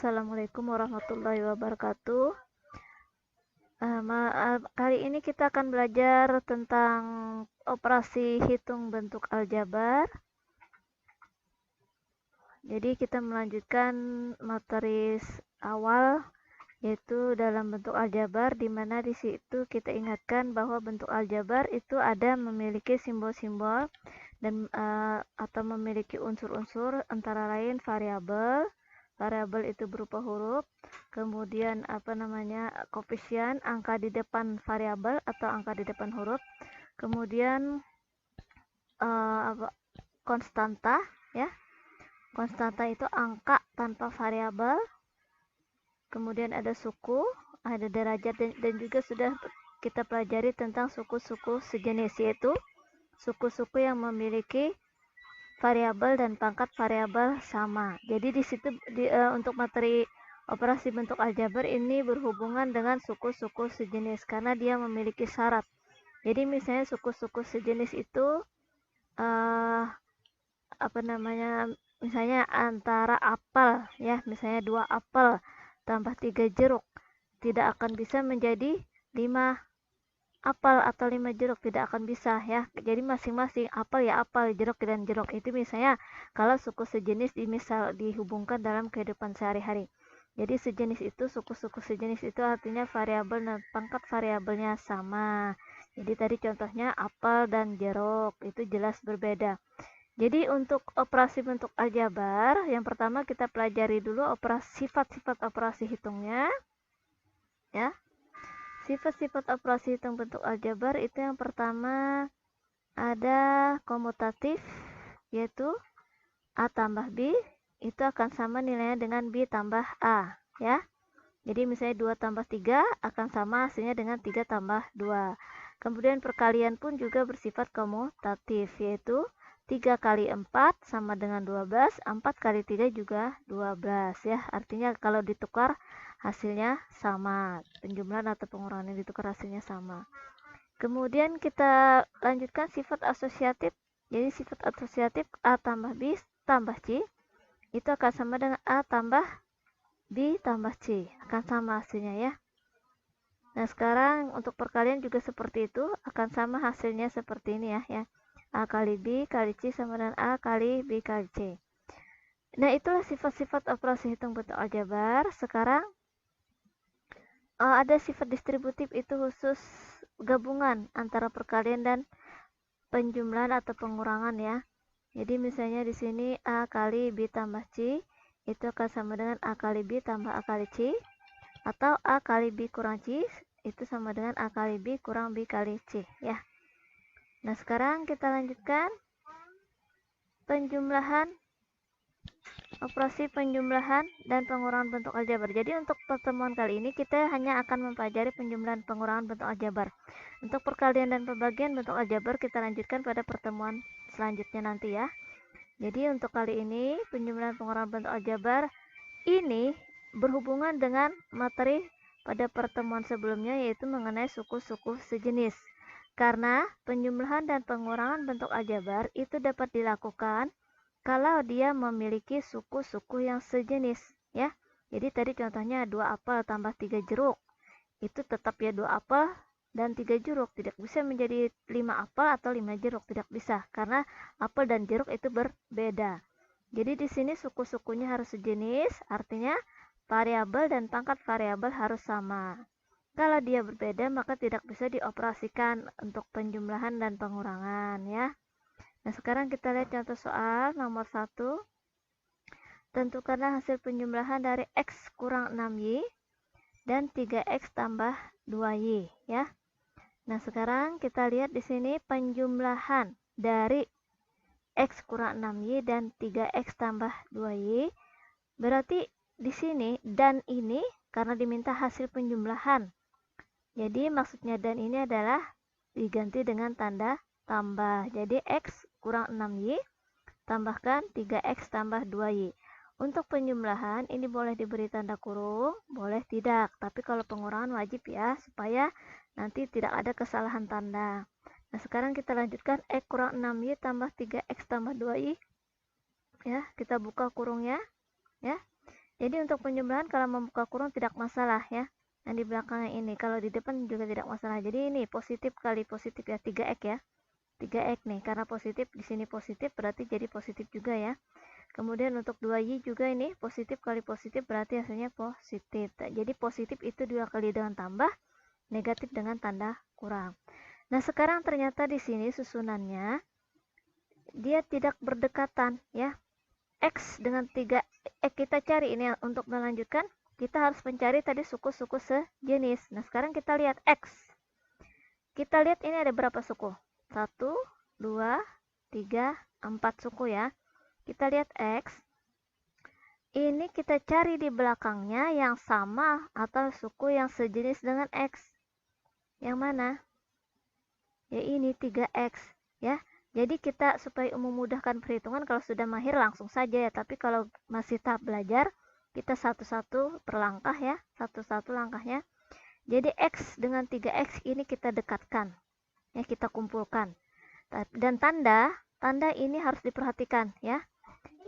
Assalamualaikum warahmatullahi wabarakatuh. Kali ini kita akan belajar tentang operasi hitung bentuk aljabar. Jadi kita melanjutkan materi awal, yaitu dalam bentuk aljabar, di mana di situ kita ingatkan bahwa bentuk aljabar itu ada memiliki simbol-simbol dan atau memiliki unsur-unsur, antara lain variabel. Variabel itu berupa huruf, kemudian koefisien, angka di depan variabel atau angka di depan huruf, kemudian konstanta, ya. Konstanta itu angka tanpa variabel, kemudian ada suku, ada derajat, dan juga sudah kita pelajari tentang suku-suku sejenis, yaitu suku-suku yang memiliki variabel dan pangkat variabel sama. Jadi di situ untuk materi operasi bentuk aljabar ini berhubungan dengan suku-suku sejenis karena dia memiliki syarat. Jadi misalnya suku-suku sejenis itu misalnya antara apel, ya, misalnya 2 apel tambah 3 jeruk tidak akan bisa menjadi 5 apel atau 5 jeruk, tidak akan bisa, ya. Jadi masing-masing apel ya apel, jeruk dan jeruk. Itu misalnya kalau suku sejenis dihubungkan dalam kehidupan sehari-hari. Jadi sejenis itu, suku-suku sejenis itu artinya variabel dan pangkat variabelnya sama. Jadi tadi contohnya apel dan jeruk, itu jelas berbeda. Jadi untuk operasi bentuk aljabar, yang pertama kita pelajari dulu sifat-sifat operasi hitungnya, ya. Sifat-sifat operasi hitung bentuk aljabar itu yang pertama ada komutatif, yaitu A tambah B itu akan sama nilainya dengan B tambah A, ya. Jadi misalnya 2 tambah 3 akan sama hasilnya dengan 3 tambah 2. Kemudian perkalian pun juga bersifat komutatif, yaitu 3 kali 4 sama dengan 12, 4 kali 3 juga 12, ya. Artinya kalau ditukar hasilnya sama, penjumlahan atau pengurangan yang ditukar hasilnya sama. Kemudian kita lanjutkan sifat asosiatif. Jadi sifat asosiatif A tambah B tambah C itu akan sama dengan A tambah B tambah C, akan sama hasilnya, ya. Nah sekarang untuk perkalian juga seperti itu, akan sama hasilnya seperti ini, ya. A kali B kali C sama dengan A kali B kali C. Nah itulah sifat-sifat operasi hitung bentuk aljabar. Sekarang ada sifat distributif, itu khusus gabungan antara perkalian dan penjumlahan atau pengurangan, ya. Jadi misalnya di sini A kali B tambah C itu akan sama dengan A kali B tambah A kali C, atau A kali B kurang C itu sama dengan A kali B kurang B kali C, ya. Nah sekarang kita lanjutkan operasi penjumlahan dan pengurangan bentuk aljabar. Jadi untuk pertemuan kali ini kita hanya akan mempelajari penjumlahan pengurangan bentuk aljabar. Untuk perkalian dan pembagian bentuk aljabar kita lanjutkan pada pertemuan selanjutnya nanti, ya. Jadi untuk kali ini penjumlahan pengurangan bentuk aljabar ini berhubungan dengan materi pada pertemuan sebelumnya, yaitu mengenai suku-suku sejenis. Karena penjumlahan dan pengurangan bentuk aljabar itu dapat dilakukan kalau dia memiliki suku-suku yang sejenis, ya. Jadi tadi contohnya 2 apel tambah 3 jeruk. Itu tetap ya 2 apel dan 3 jeruk, tidak bisa menjadi 5 apel atau 5 jeruk, tidak bisa karena apel dan jeruk itu berbeda. Jadi di sini suku-sukunya harus sejenis, artinya variabel dan pangkat variabel harus sama. Kalau dia berbeda maka tidak bisa dioperasikan untuk penjumlahan dan pengurangan, ya. Nah sekarang kita lihat contoh soal nomor 1. Tentukanlah hasil penjumlahan dari X kurang 6Y dan 3X tambah 2Y, ya. Nah sekarang kita lihat di sini penjumlahan dari X kurang 6Y dan 3X tambah 2Y. Berarti di sini dan ini karena diminta hasil penjumlahan. Jadi maksudnya dan ini adalah diganti dengan tanda tambah. Jadi X kurang 6Y tambahkan 3X tambah 2Y. Untuk penjumlahan ini boleh diberi tanda kurung, boleh tidak. Tapi kalau pengurangan wajib, ya, supaya nanti tidak ada kesalahan tanda. Nah sekarang kita lanjutkan X kurang 6Y tambah 3X tambah 2Y, ya. Kita buka kurungnya, ya. Jadi untuk penjumlahan kalau membuka kurung tidak masalah ya. Yang di belakangnya ini, kalau di depan juga tidak masalah. Jadi ini positif kali positif ya, 3x ya. 3x nih, karena positif di sini positif berarti jadi positif juga ya. Kemudian untuk 2y juga ini positif kali positif berarti hasilnya positif. Jadi positif itu 2 kali dengan tambah, negatif dengan tanda kurang. Nah, sekarang ternyata di sini susunannya dia tidak berdekatan ya. X dengan 3 kita cari ini untuk melanjutkan, kita harus mencari tadi suku-suku sejenis. Nah, sekarang kita lihat X. Kita lihat ini ada berapa suku? 1, 2, 3, 4 suku ya. Kita lihat X. Ini kita cari di belakangnya yang sama atau suku yang sejenis dengan X. Yang mana? Ya ini 3X ya. Jadi kita supaya memudahkan perhitungan, kalau sudah mahir langsung saja ya. Tapi kalau masih tahap belajar, kita satu-satu per langkah ya. Satu-satu langkahnya. Jadi X dengan 3X ini kita dekatkan. Ya, kita kumpulkan. Dan tanda ini harus diperhatikan ya.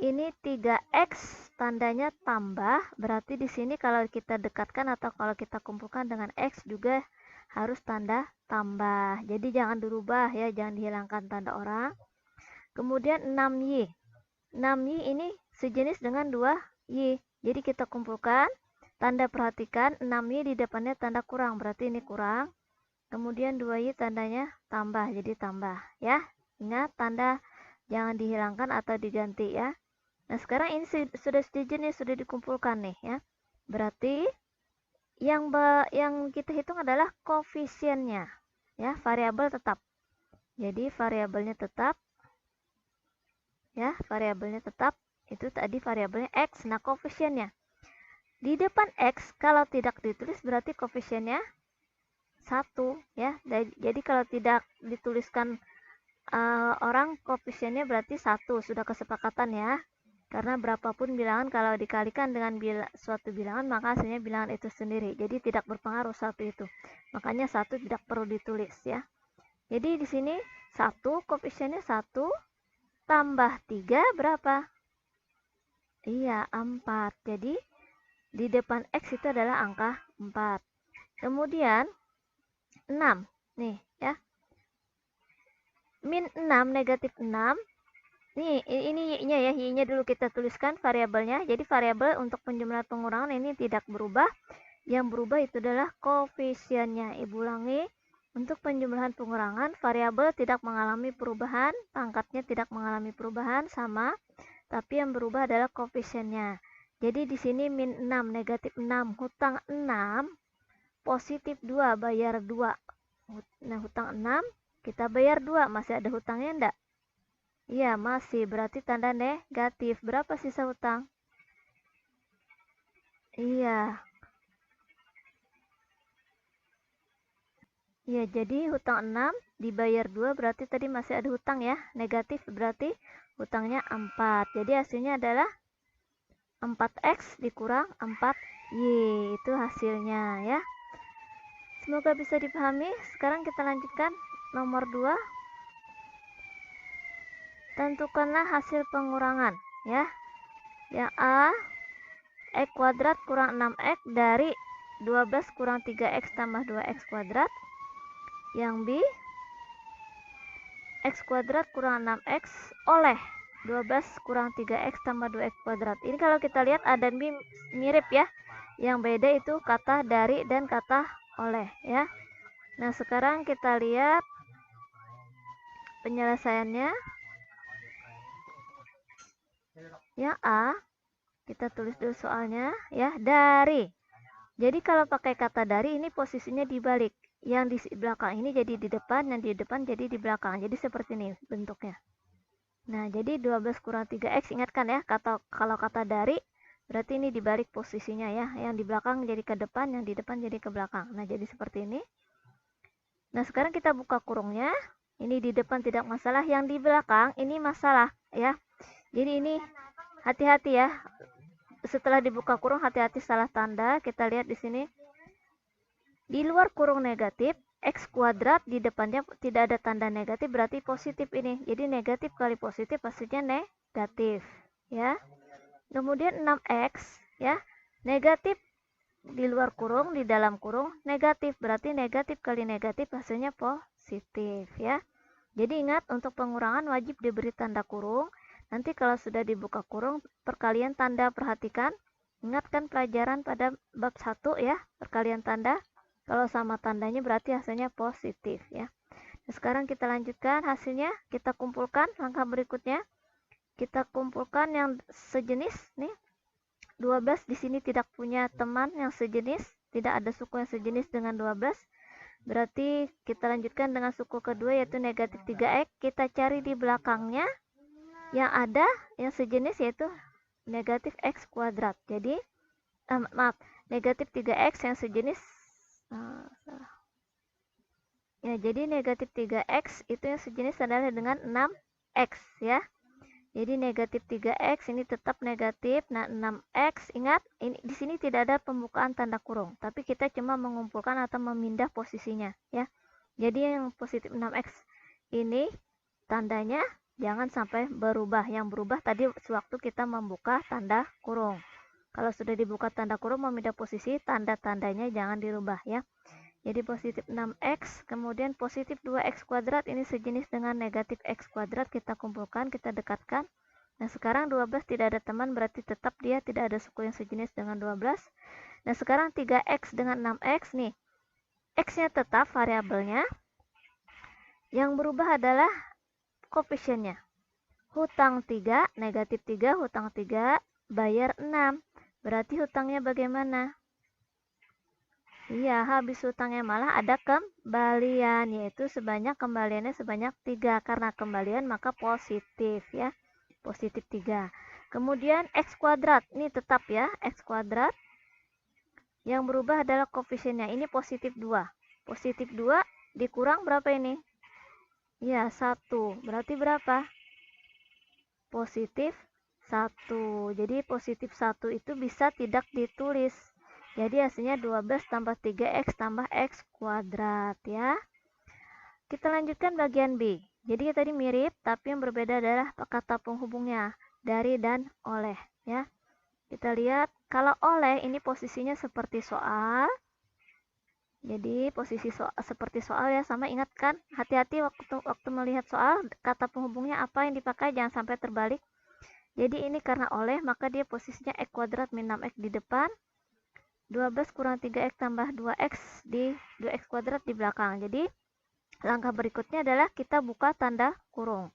Ini 3X tandanya tambah, berarti di sini kalau kita dekatkan atau kalau kita kumpulkan dengan X juga harus tanda tambah. Jadi jangan dirubah ya, jangan dihilangkan tanda orang. Kemudian 6Y. 6Y ini sejenis dengan 2Y. Jadi kita kumpulkan, tanda perhatikan 6Y di depannya tanda kurang, berarti ini kurang. Kemudian 2Y tandanya tambah, jadi tambah ya. Ingat tanda jangan dihilangkan atau diganti ya. Nah, sekarang ini sudah sejenis, sudah dikumpulkan nih ya. Berarti yang kita hitung adalah koefisiennya ya, variabel tetap. Jadi variabelnya tetap ya, variabelnya tetap itu tadi variabelnya X. Nah, koefisiennya di depan X kalau tidak ditulis berarti koefisiennya 1 ya. Jadi kalau tidak dituliskan orang, koefisiennya berarti 1, sudah kesepakatan ya. Karena berapapun bilangan kalau dikalikan dengan suatu bilangan maka hasilnya bilangan itu sendiri. Jadi tidak berpengaruh satu itu. Makanya 1 tidak perlu ditulis ya. Jadi di sini 1, koefisiennya 1 tambah 3 berapa? Iya, 4. Jadi di depan X itu adalah angka 4. Kemudian 6. Nih ya. Min 6, negatif 6. Nih, ini y-nya ya, y-nya dulu kita tuliskan variabelnya. Jadi variabel untuk penjumlahan pengurangan ini tidak berubah. Yang berubah itu adalah koefisiennya. Ibu ulangi, untuk penjumlahan pengurangan variabel tidak mengalami perubahan, pangkatnya tidak mengalami perubahan sama, tapi yang berubah adalah koefisiennya. Jadi di sini min 6, negatif 6, hutang 6, positif 2, bayar 2. Nah, hutang 6, kita bayar 2, masih ada hutangnya enggak? Iya, masih. Berarti tanda negatif. Berapa sisa hutang? Iya. Iya, jadi hutang 6 dibayar 2 berarti tadi masih ada hutang ya. Negatif berarti hutangnya 4. Jadi hasilnya adalah 4X dikurang 4Y. Itu hasilnya ya. Semoga bisa dipahami. Sekarang kita lanjutkan nomor 2. Tentukanlah hasil pengurangan ya. Yang A, X kuadrat kurang 6X dari 12 kurang 3X tambah 2X kuadrat. Yang B, X kuadrat kurang 6X oleh 12 kurang 3X tambah 2X kuadrat. Ini kalau kita lihat A dan B mirip ya. Yang beda itu kata dari dan kata oleh ya. Nah, sekarang kita lihat penyelesaiannya. Yang A, kita tulis dulu soalnya ya, dari. Jadi kalau pakai kata dari ini posisinya dibalik. Yang di belakang ini jadi di depan, yang di depan jadi di belakang. Jadi seperti ini bentuknya. Nah, jadi 12 kurang 3X, ingatkan ya, kalau kata dari berarti ini dibalik posisinya ya. Yang di belakang jadi ke depan, yang di depan jadi ke belakang. Nah, jadi seperti ini. Nah, sekarang kita buka kurungnya. Ini di depan tidak masalah, yang di belakang ini masalah ya. Jadi ini hati-hati ya. Setelah dibuka kurung hati-hati salah tanda. Kita lihat di sini. Di luar kurung negatif, X kuadrat di depannya tidak ada tanda negatif berarti positif ini. Jadi negatif kali positif hasilnya negatif ya. Kemudian 6X ya. Negatif di luar kurung, di dalam kurung negatif, berarti negatif kali negatif hasilnya positif ya. Jadi ingat, untuk pengurangan wajib diberi tanda kurung. Nanti kalau sudah dibuka kurung, perkalian tanda, perhatikan. Ingatkan pelajaran pada bab 1 ya, perkalian tanda. Kalau sama tandanya berarti hasilnya positif ya. Nah, sekarang kita lanjutkan hasilnya, kita kumpulkan langkah berikutnya. Kita kumpulkan yang sejenis nih. 12 di sini tidak punya teman yang sejenis, tidak ada suku yang sejenis dengan 12. Berarti kita lanjutkan dengan suku kedua yaitu negatif 3x. Kita cari di belakangnya yang ada yang sejenis yaitu negatif x kuadrat. Jadi negatif 3x yang sejenis ya, jadi negatif 3x itu yang sejenis adalah dengan 6x ya. Jadi negatif 3x ini tetap negatif. Nah, 6x, ingat ini di sini tidak ada pembukaan tanda kurung, tapi kita cuma mengumpulkan atau memindah posisinya ya. Jadi yang positif 6x ini tandanya jangan sampai berubah. Yang berubah tadi sewaktu kita membuka tanda kurung. Kalau sudah dibuka tanda kurung, memindah posisi, tanda-tandanya jangan dirubah ya. Jadi positif 6x, kemudian positif 2x kuadrat ini sejenis dengan negatif x kuadrat, kita kumpulkan, kita dekatkan. Nah, sekarang 12 tidak ada teman, berarti tetap dia tidak ada suku yang sejenis dengan 12. Nah, sekarang 3x dengan 6x nih. X-nya tetap variabelnya. Yang berubah adalah koefisiennya. Hutang 3, negatif 3, hutang 3, bayar 6. Berarti hutangnya bagaimana? Iya, habis hutangnya malah ada kembalian, yaitu kembaliannya sebanyak 3. Karena kembalian maka positif ya. Positif 3. Kemudian x kuadrat, ini tetap ya, x kuadrat. Yang berubah adalah koefisiennya, ini positif 2. Positif 2 dikurang berapa ini? Ya, 1. Berarti berapa? Positif 1. Jadi positif 1 itu bisa tidak ditulis. Jadi hasilnya 12 tambah 3x tambah x kuadrat ya. Kita lanjutkan bagian B. Jadi tadi mirip, tapi yang berbeda adalah kata penghubungnya, dari dan oleh ya. Kita lihat, kalau oleh ini posisinya seperti soal. Jadi posisi seperti soal ya, sama ingatkan, hati-hati waktu melihat soal, kata penghubungnya apa yang dipakai, jangan sampai terbalik. Jadi ini karena oleh, maka dia posisinya x kuadrat min 6x di depan. 12 kurang 3x tambah 2x di 2x kuadrat di belakang. Jadi langkah berikutnya adalah kita buka tanda kurung.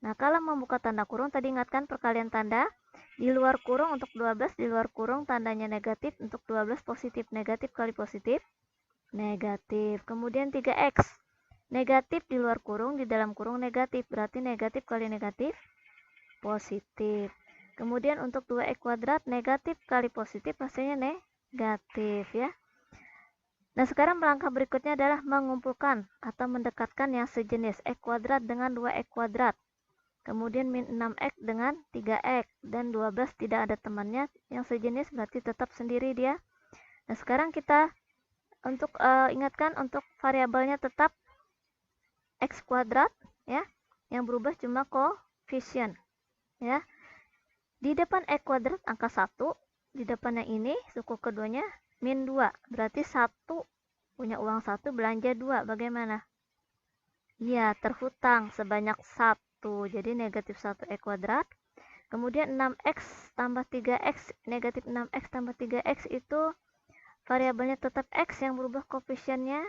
Nah, kalau membuka tanda kurung tadi ingatkan perkalian tanda. Di luar kurung untuk 12, di luar kurung tandanya negatif, untuk 12 positif, negatif kali positif, negatif. Kemudian 3x, negatif di luar kurung, di dalam kurung negatif, berarti negatif kali negatif, positif. Kemudian untuk 2x kuadrat, negatif kali positif hasilnya negatif ya. Nah, sekarang langkah berikutnya adalah mengumpulkan atau mendekatkan yang sejenis x kuadrat dengan 2x kuadrat. Kemudian min 6x dengan 3x dan 12 tidak ada temannya yang sejenis, berarti tetap sendiri dia. Nah, sekarang kita untuk ingatkan untuk variabelnya tetap x kuadrat ya. Yang berubah cuma koefisien ya. Di depan x kuadrat angka 1, di depannya ini suku keduanya min 2, berarti 1 punya uang 1, belanja 2, bagaimana? Iya, terhutang sebanyak 1, jadi negatif 1x kuadrat. Kemudian 6x tambah 3x, negatif 6x tambah 3x itu variabelnya tetap x, yang berubah koefisiennya.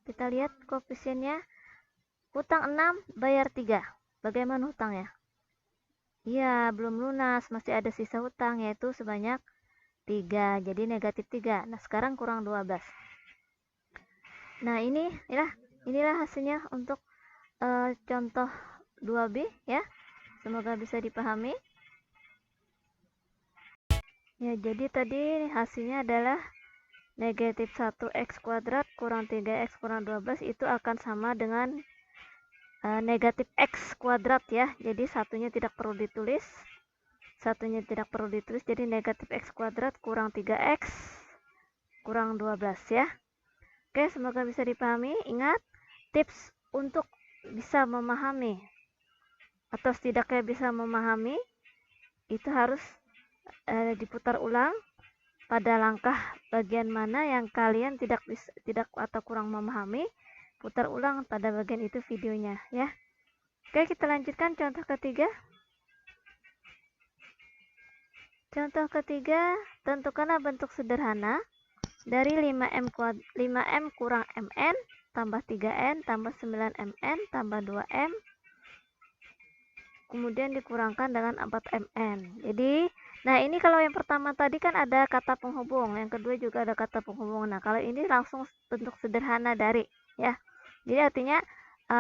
Kita lihat koefisiennya, hutang 6, bayar 3, bagaimana hutangnya? Iya, belum lunas, masih ada sisa hutang yaitu sebanyak 3, jadi negatif 3. Nah, sekarang kurang 12. Nah, inilah hasilnya untuk contoh 2B ya. Semoga bisa dipahami. Ya, jadi tadi hasilnya adalah negatif 1x kuadrat kurang 3x kurang 12 itu akan sama dengan negatif x kuadrat ya. Jadi satunya tidak perlu ditulis. Jadi negatif x kuadrat kurang 3x kurang 12 ya. Oke, semoga bisa dipahami. Ingat, tips untuk bisa memahami atau setidaknya bisa memahami itu harus diputar ulang pada langkah bagian mana yang kalian tidak atau kurang memahami. Putar ulang pada bagian itu videonya ya. Oke, kita lanjutkan contoh ketiga. Contoh ketiga, tentukanlah bentuk sederhana dari 5M kurang MN tambah 3N tambah 9MN tambah 2M kemudian dikurangkan dengan 4MN. Jadi, nah ini kalau yang pertama tadi kan ada kata penghubung, yang kedua juga ada kata penghubung. Nah, kalau ini langsung bentuk sederhana dari ya. Jadi artinya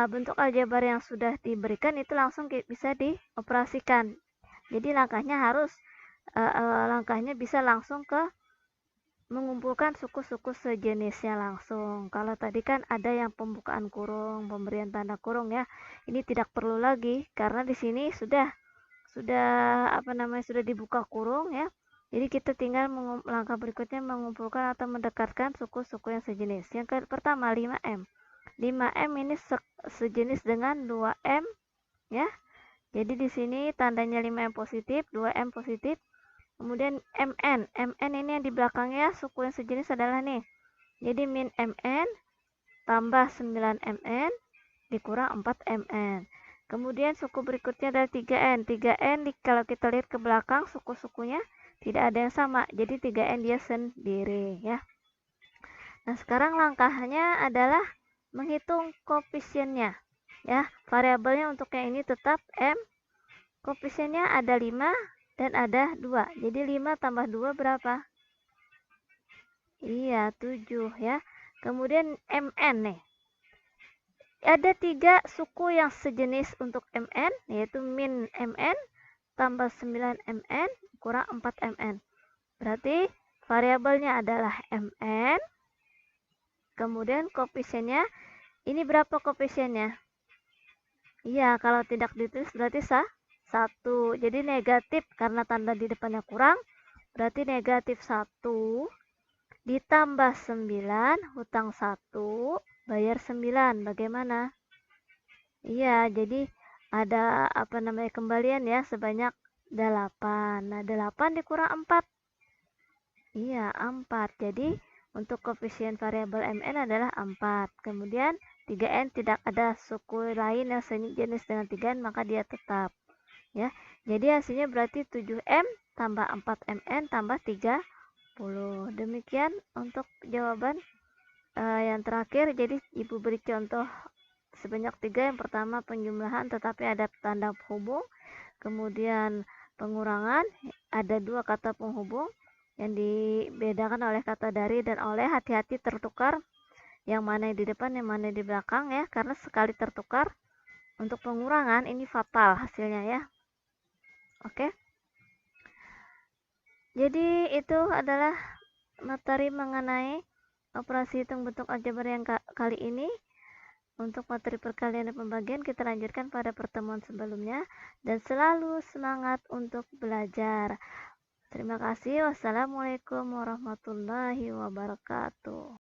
bentuk aljabar yang sudah diberikan itu langsung bisa dioperasikan. Jadi langkahnya bisa langsung ke mengumpulkan suku-suku sejenisnya langsung. Kalau tadi kan ada yang pembukaan kurung, pemberian tanda kurung ya. Ini tidak perlu lagi karena di sini sudah dibuka kurung ya. Jadi kita tinggal langkah berikutnya mengumpulkan atau mendekatkan suku-suku yang sejenis. Yang pertama 5M. 5M ini sejenis dengan 2M ya. Jadi di sini tandanya 5M positif, 2M positif. Kemudian MN ini yang di belakangnya suku yang sejenis adalah nih. Jadi min MN tambah 9MN dikurang 4MN. Kemudian suku berikutnya adalah 3N. 3N kalau kita lihat ke belakang suku-sukunya tidak ada yang sama. Jadi 3N dia sendiri ya. Nah, sekarang langkahnya adalah menghitung koefisiennya ya. Variabelnya untuk yang ini tetap M. Koefisiennya ada 5 dan ada 2. Jadi 5 tambah 2 berapa? Iya, 7 ya. Kemudian MN nih. Ada 3 suku yang sejenis untuk MN, yaitu min MN tambah 9MN kurang 4MN. Berarti variabelnya adalah MN. Kemudian koefisiennya, ini berapa koefisiennya? Iya, kalau tidak ditulis berarti 1. Jadi negatif karena tanda di depannya kurang. Berarti negatif 1 ditambah 9, hutang 1, bayar 9. Bagaimana? Iya, jadi ada kembalian ya sebanyak 8. Nah, 8 dikurang 4. Iya, 4. Jadi untuk koefisien variabel MN adalah 4. Kemudian 3N tidak ada suku lain yang sejenis dengan 3N, maka dia tetap. Ya, jadi hasilnya berarti 7M tambah 4MN tambah 30. Demikian untuk jawaban yang terakhir. Jadi ibu beri contoh sebanyak 3. Yang pertama penjumlahan tetapi ada tanda penghubung. Kemudian pengurangan ada 2 kata penghubung yang dibedakan oleh kata dari dan oleh. Hati-hati tertukar yang mana di depan yang mana di belakang ya, karena sekali tertukar untuk pengurangan ini fatal hasilnya ya. Oke. Jadi itu adalah materi mengenai operasi hitung bentuk aljabar yang kali ini. Untuk materi perkalian dan pembagian kita lanjutkan pada pertemuan sebelumnya, dan selalu semangat untuk belajar. Terima kasih. Wassalamualaikum warahmatullahi wabarakatuh.